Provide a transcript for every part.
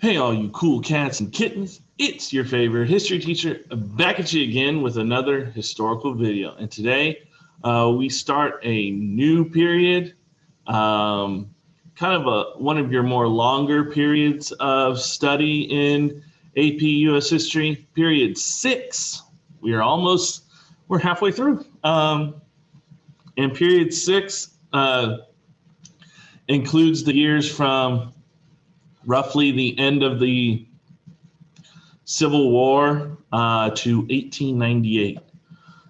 Hey, all you cool cats and kittens, it's your favorite history teacher back at you again with another historical video. And today we start a new period, kind of one of your more longer periods of study in AP US history, period 6. We're halfway through. And period 6 includes the years from roughly the end of the Civil War to 1898.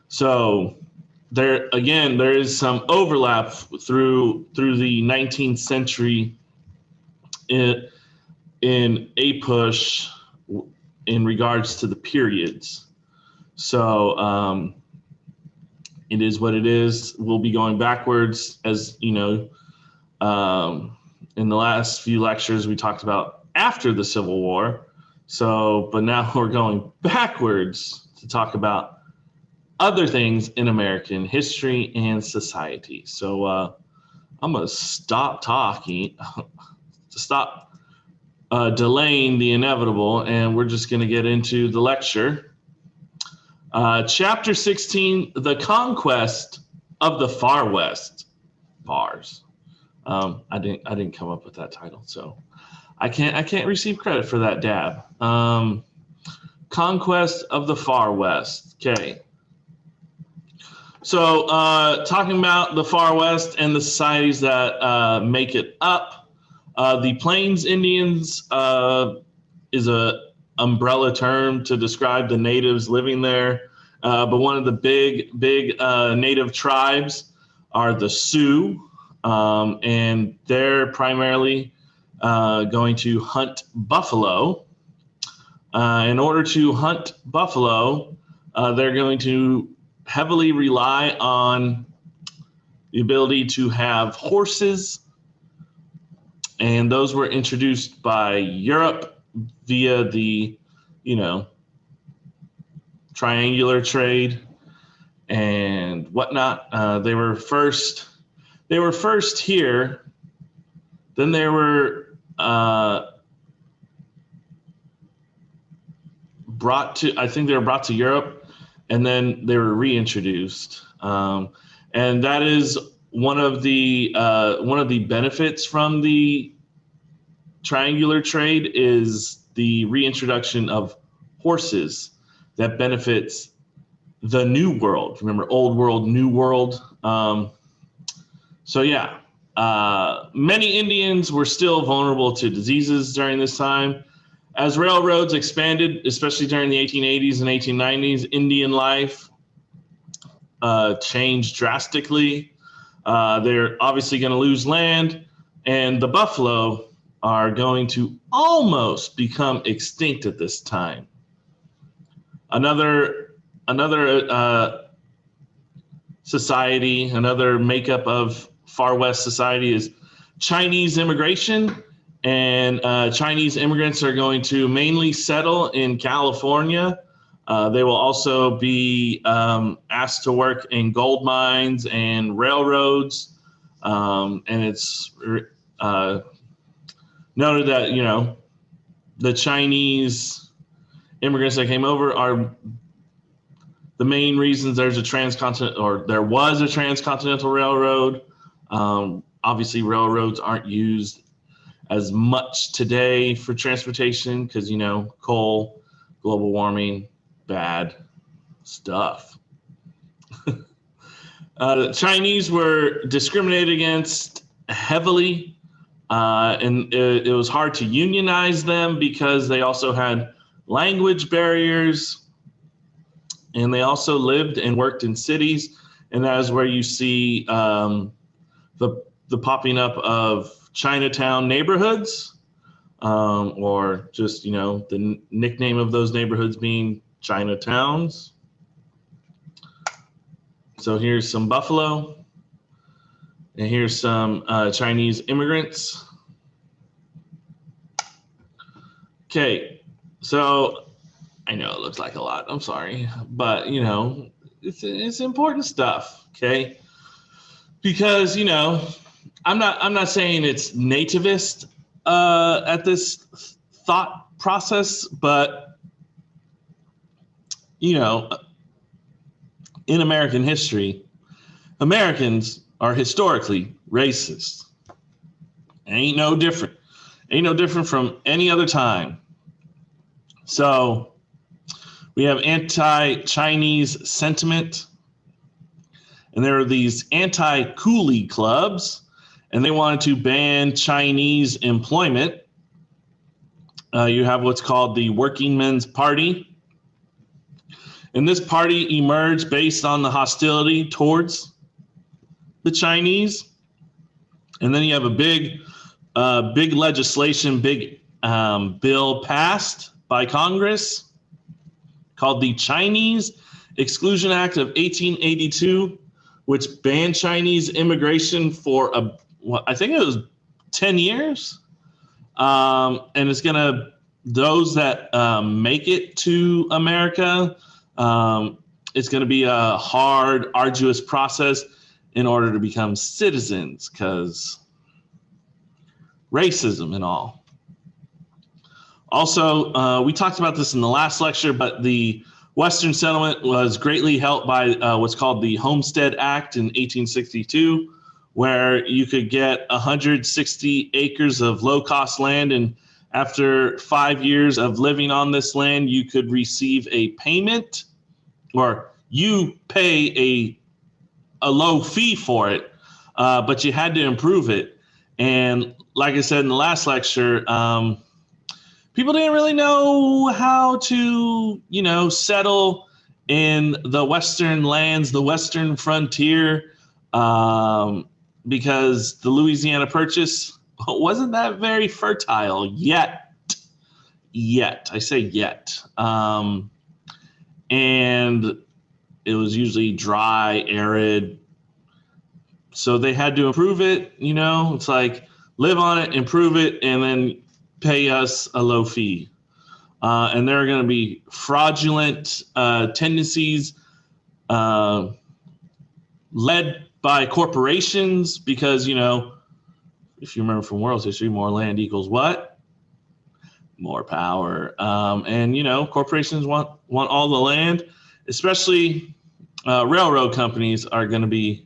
So there is some overlap through the 19th century in a push in regards to the periods. So it is what it is. We'll be going backwards, as you know. In the last few lectures, we talked about after the Civil War. But now we're going backwards to talk about other things in American history and society. So I'm going to stop talking, stop delaying the inevitable, and we're just going to get into the lecture. Chapter 16, The Conquest of the Far West. Bars. I didn't come up with that title, so I can't receive credit for that dab. Conquest of the Far West. Okay. So talking about the Far West and the societies that make it up, the Plains Indians is a umbrella term to describe the natives living there. But one of the big native tribes are the Sioux. And they're primarily going to hunt buffalo. In order to hunt buffalo, they're going to heavily rely on the ability to have horses. And those were introduced by Europe via the, triangular trade and whatnot. They were first here, then they were brought to Europe, and then they were reintroduced. And that is one of the benefits from the triangular trade is the reintroduction of horses that benefits the New World. Remember, Old World, New World. Many Indians were still vulnerable to diseases during this time. As railroads expanded, especially during the 1880s and 1890s, Indian life changed drastically. They're obviously going to lose land, and the buffalo are going to almost become extinct at this time. Another society, another makeup of Far West society is Chinese immigration, and Chinese immigrants are going to mainly settle in California. They will also be asked to work in gold mines and railroads, and it's noted that the Chinese immigrants that came over are the main reasons there was a transcontinental railroad. Obviously, railroads aren't used as much today for transportation because, coal, global warming, bad stuff. The Chinese were discriminated against heavily, and it was hard to unionize them because they also had language barriers, and they also lived and worked in cities. And that is where you see the popping up of Chinatown neighborhoods, or just, the nickname of those neighborhoods being Chinatowns. So here's some buffalo, and here's some Chinese immigrants. Okay, so I know it looks like a lot. I'm sorry, but it's important stuff. Okay, because I'm not saying it's nativist at this thought process, but, you know, in American history, Americans are historically racist. Ain't no different. Ain't no different from any other time. So we have anti-Chinese sentiment, and there are these anti-coolie clubs, and they wanted to ban Chinese employment. You have what's called the Working Men's Party. And this party emerged based on the hostility towards the Chinese. And then you have a big legislation, bill passed by Congress called the Chinese Exclusion Act of 1882, which banned Chinese immigration for I think it was 10 years. And it's those that make it to America, it's going to be a hard, arduous process in order to become citizens, because racism and all. Also, we talked about this in the last lecture, but the Western settlement was greatly helped by what's called the Homestead Act in 1862, where you could get 160 acres of low-cost land, and after 5 years of living on this land, you could receive a payment, or you pay a low fee for it, but you had to improve it. And like I said in the last lecture, people didn't really know how to, settle in the Western lands, the Western frontier, because the Louisiana Purchase wasn't that very fertile yet. I say yet. And it was usually dry, arid. So they had to improve it, it's like live on it, improve it, and then pay us a low fee. And there are going to be fraudulent tendencies led by corporations, because, if you remember from world history, more land equals what? More power. And, corporations want all the land, especially railroad companies are going to be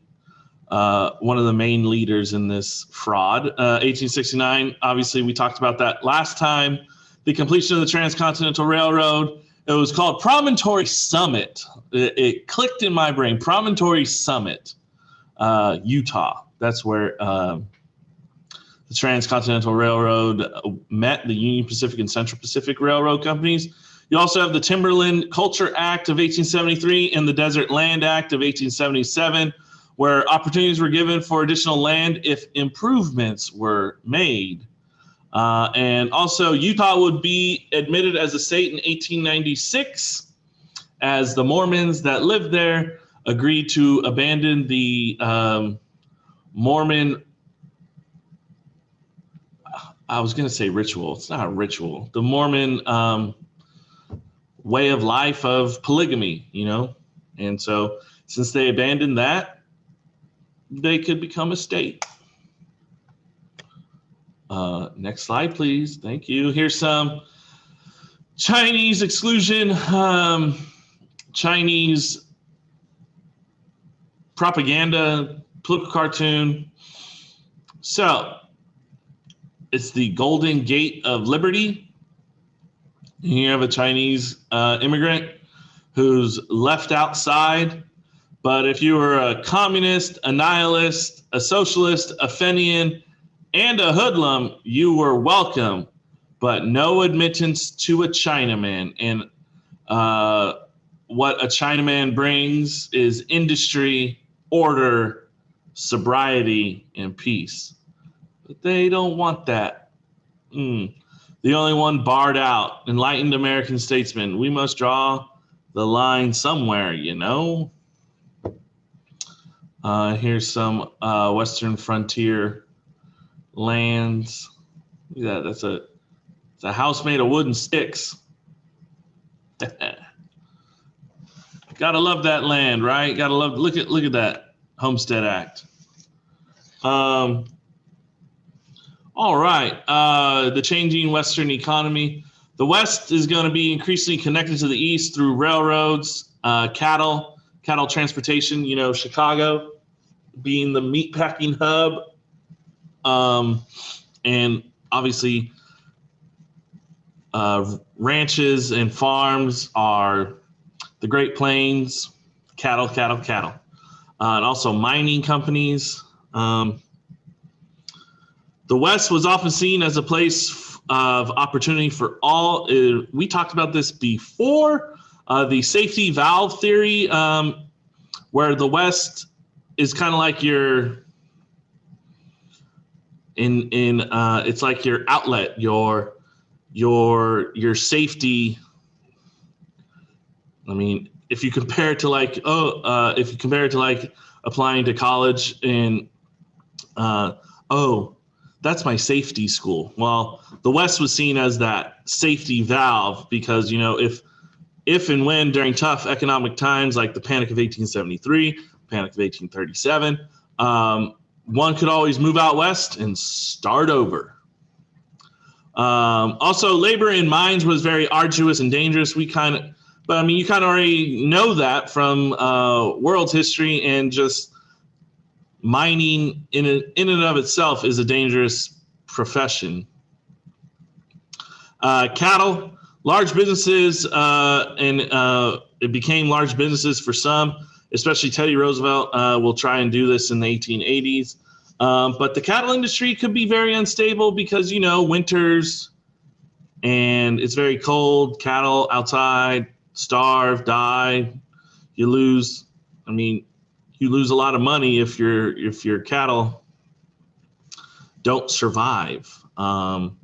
one of the main leaders in this fraud. 1869, obviously, we talked about that last time. The completion of the Transcontinental Railroad. It was called Promontory Summit. It clicked in my brain. Promontory Summit, Utah. That's where the Transcontinental Railroad met, the Union Pacific and Central Pacific Railroad companies. You also have the Timberland Culture Act of 1873 and the Desert Land Act of 1877, where opportunities were given for additional land if improvements were made. And also, Utah would be admitted as a state in 1896, as the Mormons that lived there agreed to abandon the Mormon, I was going to say ritual. It's not a ritual. The Mormon way of life of polygamy, And so since they abandoned that, they could become a state. Next slide, please. Thank you. Here's some Chinese exclusion, Chinese propaganda, political cartoon. So it's the Golden Gate of Liberty. You have a Chinese immigrant who's left outside. But if you were a communist, a nihilist, a socialist, a Fenian, and a hoodlum, you were welcome, but no admittance to a Chinaman. And what a Chinaman brings is industry, order, sobriety, and peace. But they don't want that. The only one barred out, enlightened American statesman. We must draw the line somewhere, Here's some Western frontier lands. Look at that. It's a house made of wooden sticks. Gotta love that land, right? Gotta love. Look at that Homestead Act. All right. The changing Western economy. The West is going to be increasingly connected to the East through railroads, cattle transportation. You know, Chicago being the meatpacking hub, and obviously ranches and farms are the Great Plains, cattle, and also mining companies. The West was often seen as a place of opportunity for all. We talked about this before, the safety valve theory, where the West is kind of like it's like your outlet, your safety. I mean, if you compare it to like applying to college and that's my safety school. Well, the West was seen as that safety valve because, you know, if and when during tough economic times like the Panic of 1873, Panic of 1837, one could always move out west and start over. Also, labor in mines was very arduous and dangerous. You kind of already know that from world history, and just mining in and of itself is a dangerous profession. Cattle, large businesses, and it became large businesses for some, especially Teddy Roosevelt will try and do this in the 1880s. But the cattle industry could be very unstable because, you know, winters and it's very cold, cattle outside, starve, die, you lose a lot of money if your cattle don't survive. And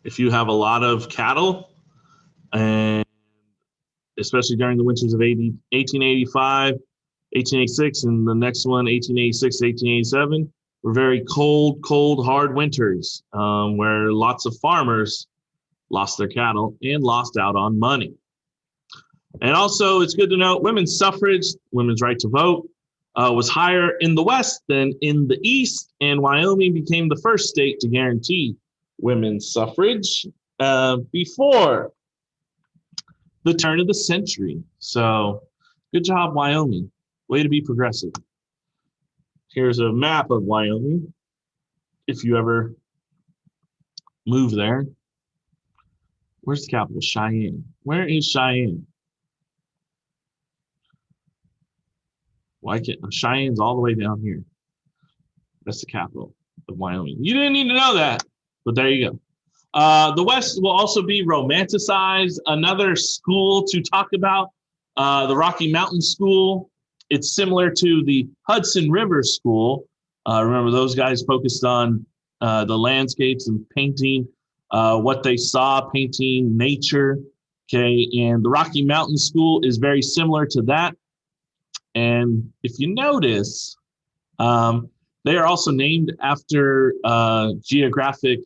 if you have a lot of cattle, and especially during the winters of 1885, 1886, and the next one, 1886, 1887, were very cold, hard winters where lots of farmers lost their cattle and lost out on money. And also, it's good to note women's suffrage, women's right to vote, was higher in the West than in the East, and Wyoming became the first state to guarantee women's suffrage before the turn of the century. So, good job, Wyoming. Way to be progressive. Here's a map of Wyoming, if you ever move there. Where's the capital? Cheyenne. Where is Cheyenne? Cheyenne's all the way down here. That's the capital of Wyoming. You didn't need to know that, but there you go. The West will also be romanticized. Another school to talk about, the Rocky Mountain School. It's similar to the Hudson River School. Remember, those guys focused on the landscapes and painting what they saw, painting nature. Okay, and the Rocky Mountain School is very similar to that. And if you notice, they are also named after geographic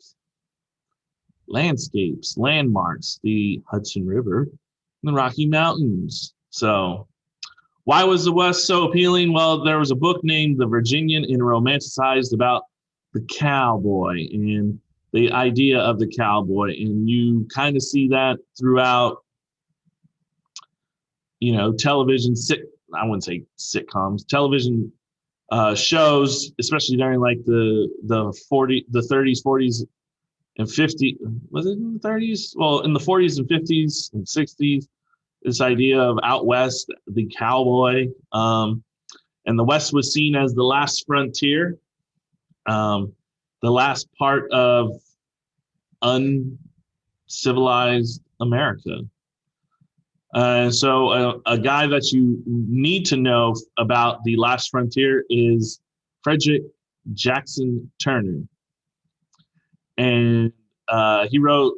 landscapes, landmarks, the Hudson River and the Rocky Mountains. So why was the West so appealing? Well, there was a book named The Virginian and romanticized about the cowboy and the idea of the cowboy. And you kind of see that throughout, you know, television, I wouldn't say sitcoms, television shows, especially during like the 30s, 40s, and 50s. Was it in the 30s? Well, in the 40s and 50s and 60s, this idea of out west, the cowboy, and the West was seen as the last frontier, the last part of uncivilized America. So a guy that you need to know about the last frontier is Frederick Jackson Turner. And he wrote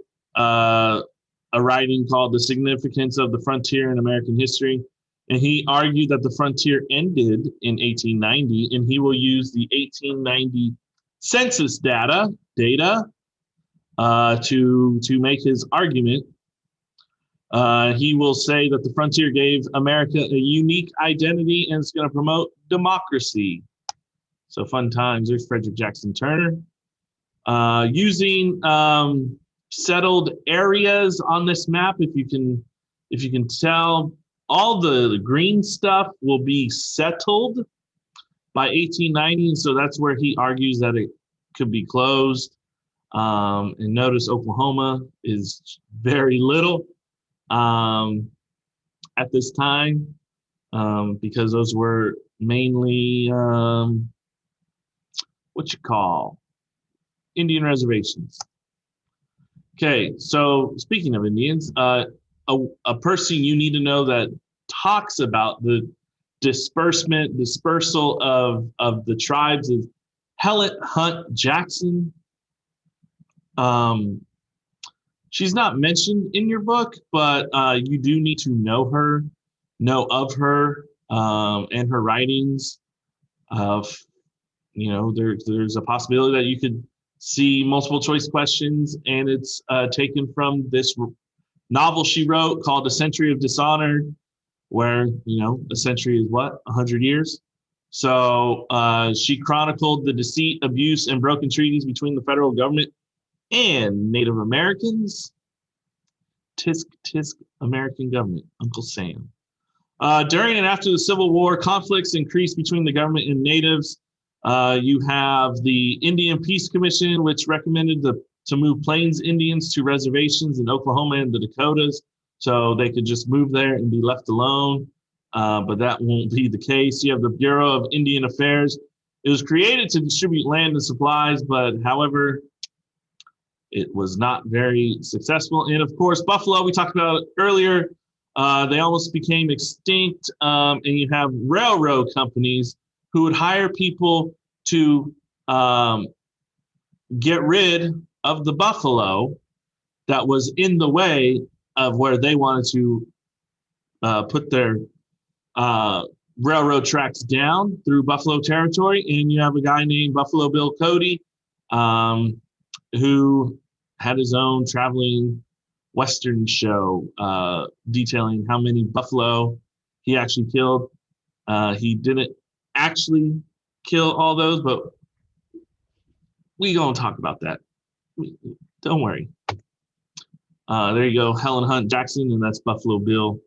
a writing called The Significance of the Frontier in American History. And he argued that the frontier ended in 1890, and he will use the 1890 census data to make his argument. He will say that the frontier gave America a unique identity and it's going to promote democracy. So fun times. There's Frederick Jackson Turner. Using settled areas on this map, if you can tell, all the green stuff will be settled by 1890, and so that's where he argues that it could be closed. And notice Oklahoma is very little at this time, because those were mainly Indian reservations. Okay, so speaking of Indians, a person you need to know that talks about the dispersal of the tribes is Helen Hunt Jackson. She's not mentioned in your book, but you do need to know of her, and her writings. There's a possibility that you could see multiple choice questions, and it's taken from this novel she wrote called A Century of Dishonor, where, a century is what? 100 years. So she chronicled the deceit, abuse, and broken treaties between the federal government and Native Americans. Tisk, tisk, American government, Uncle Sam. During and after the Civil War, conflicts increased between the government and natives. You have the Indian Peace Commission, which recommended to move Plains Indians to reservations in Oklahoma and the Dakotas, so they could just move there and be left alone. But that won't be the case. You have the Bureau of Indian Affairs. It was created to distribute land and supplies, but however, it was not very successful. And of course, buffalo, we talked about earlier, they almost became extinct. And you have railroad companies who would hire people to get rid of the buffalo that was in the way of where they wanted to put their railroad tracks down through Buffalo territory. And you have a guy named Buffalo Bill Cody, who had his own traveling Western show detailing how many buffalo he actually killed. He didn't actually kill all those, but we gonna talk about that. Don't worry. There you go, Helen Hunt Jackson, and that's Buffalo Bill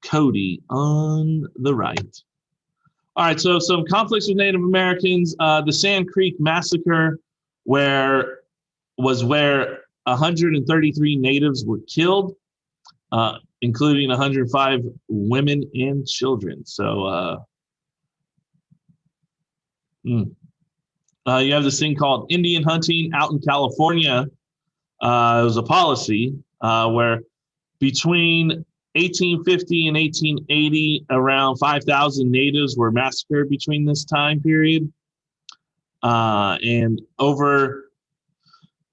Cody on the right. All right, so some conflicts with Native Americans. The Sand Creek Massacre, where 133 natives were killed, including 105 women and children. So you have this thing called Indian hunting out in California. It was a policy where between 1850 and 1880, around 5,000 natives were massacred between this time period. And before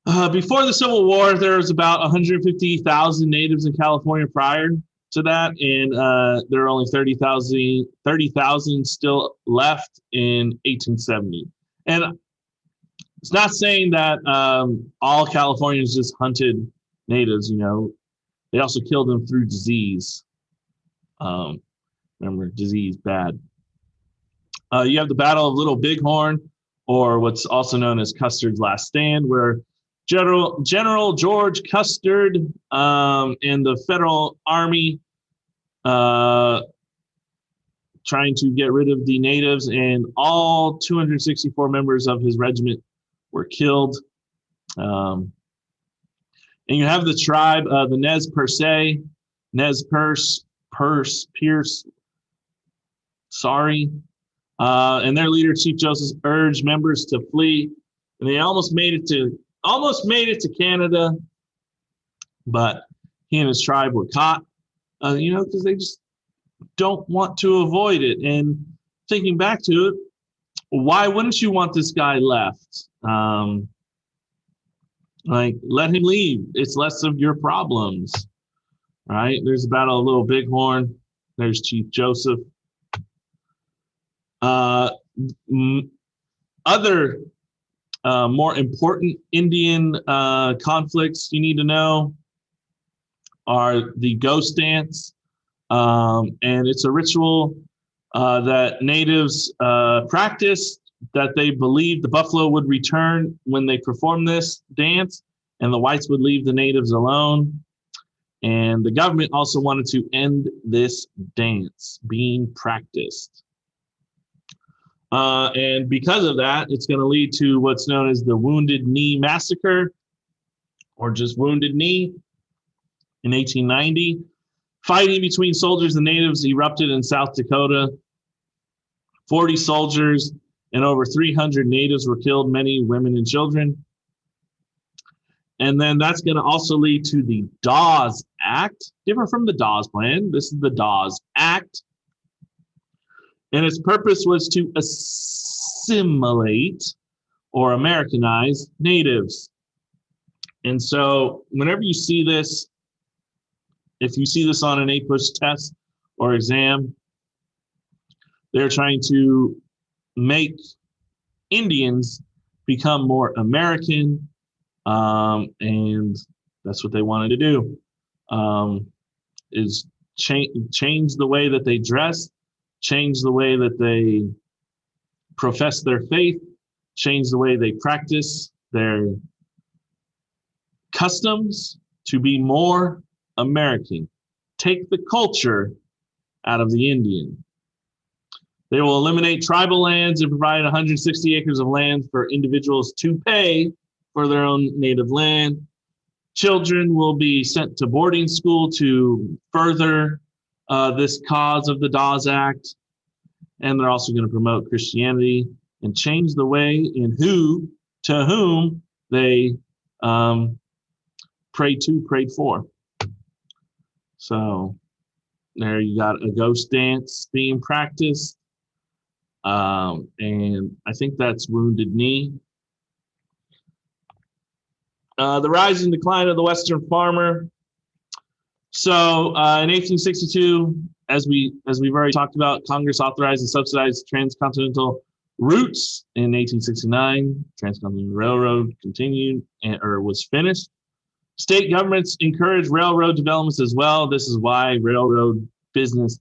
the Civil War, there was about 150,000 natives in California prior to that, and there are only 30,000 still left in 1870. And it's not saying that all Californians just hunted natives. They also killed them through disease. Remember, disease bad. You have the Battle of Little Bighorn, or what's also known as Custer's Last Stand, where General George Custer and the Federal Army trying to get rid of the natives, and all 264 members of his regiment were killed. And you have the tribe, the Nez Perce, and their leader, Chief Joseph, urged members to flee, and they almost made it to Canada, but he and his tribe were caught, because they just don't want to avoid it. And thinking back to it, why wouldn't you want this guy left? Let him leave. It's less of your problems, right? There's the Battle of Little Bighorn. There's Chief Joseph. Other more important Indian conflicts you need to know are the ghost dance. And it's a ritual that natives practiced that they believed the buffalo would return when they performed this dance, and the whites would leave the natives alone. And the government also wanted to end this dance being practiced. And because of that, it's going to lead to what's known as the Wounded Knee Massacre, or just Wounded Knee, in 1890. Fighting between soldiers and natives erupted in South Dakota. 40 soldiers and over 300 natives were killed, many women and children. And then that's going to also lead to the Dawes Act, different from the Dawes Plan. This is the Dawes Act. And its purpose was to assimilate or Americanize natives. And so whenever you see this, if you see this on an APUSH test or exam, they're trying to make Indians become more American, and that's what they wanted to do, is change the way that they dress, change the way that they profess their faith, change the way they practice their customs to be more American. Take the culture out of the Indian. They will eliminate tribal lands and provide 160 acres of land for individuals to pay for their own native land. Children will be sent to boarding school to further this cause of the Dawes Act. And they're also going to promote Christianity and change the way in to whom they prayed for. So there you got a ghost dance being practiced. And I think that's Wounded Knee. The rise and decline of the Western farmer. So in 1862, as we've already talked about, Congress authorized and subsidized transcontinental routes. In 1869, Transcontinental Railroad continued or was finished. State governments encouraged railroad developments as well. This is why railroad business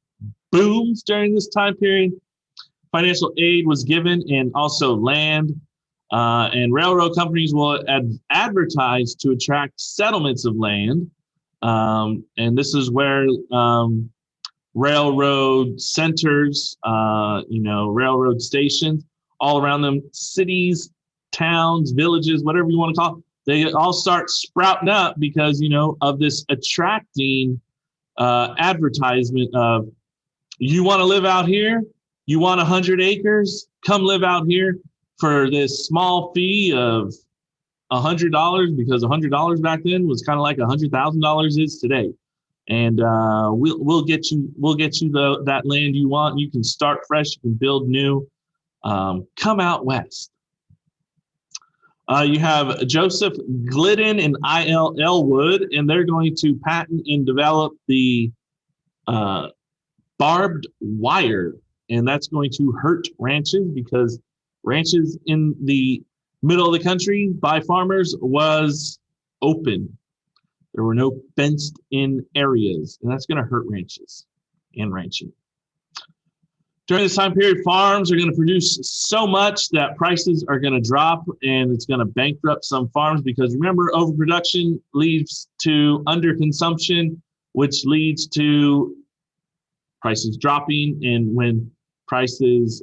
booms during this time period. Financial aid was given and also land. And railroad companies will advertise to attract settlements of land. And this is where railroad centers, railroad stations, all around them, cities, towns, villages, whatever you want to call it, they all start sprouting up because, of this attracting advertisement of, you want to live out here? You want 100 acres? Come live out here for this small fee of $100, because $100 back then was kind of like $100,000 is today. And we'll get you that land you want. You can start fresh. You can build new. Come out west. You have Joseph Glidden and I.L. Elwood, and they're going to patent and develop the barbed wire. And that's going to hurt ranches, because ranches in the middle of the country by farmers was open. There were no fenced in areas, and that's going to hurt ranches and ranching. During this time period, farms are going to produce so much that prices are going to drop, and it's going to bankrupt some farms, because remember, overproduction leads to underconsumption, which leads to prices dropping. And when prices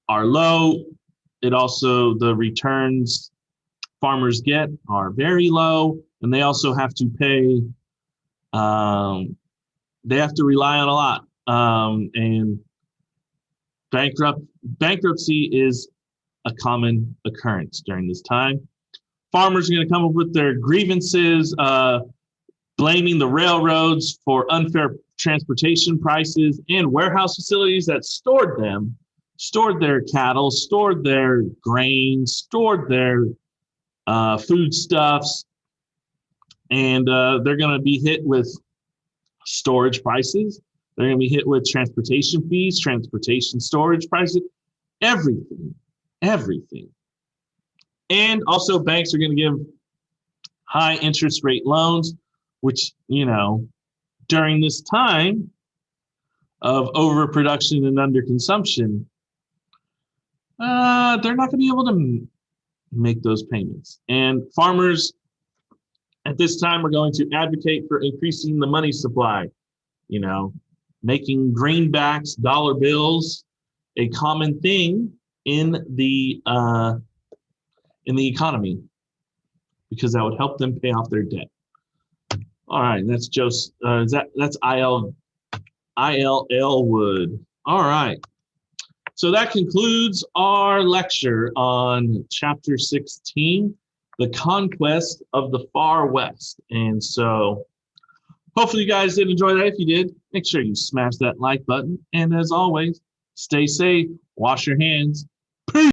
are low, the returns farmers get are very low, and they also have to pay. They have to rely on a lot, and bankruptcy is a common occurrence during this time. Farmers are going to come up with their grievances, blaming the railroads for unfair transportation prices, and warehouse facilities that stored their cattle, stored their grain, stored their foodstuffs, and they're going to be hit with storage prices. They're going to be hit with transportation fees, transportation storage prices, everything. And also banks are going to give high interest rate loans, which, during this time of overproduction and underconsumption, they're not going to be able to make those payments. And farmers at this time are going to advocate for increasing the money supply, you know, making greenbacks, dollar bills, a common thing in the economy because that would help them pay off their debt. All right, that's just that's ILL Wood. All right. So that concludes our lecture on chapter 16, the conquest of the far west. And so hopefully you guys did enjoy that. If you did, make sure you smash that like button. And as always, stay safe, wash your hands. Peace.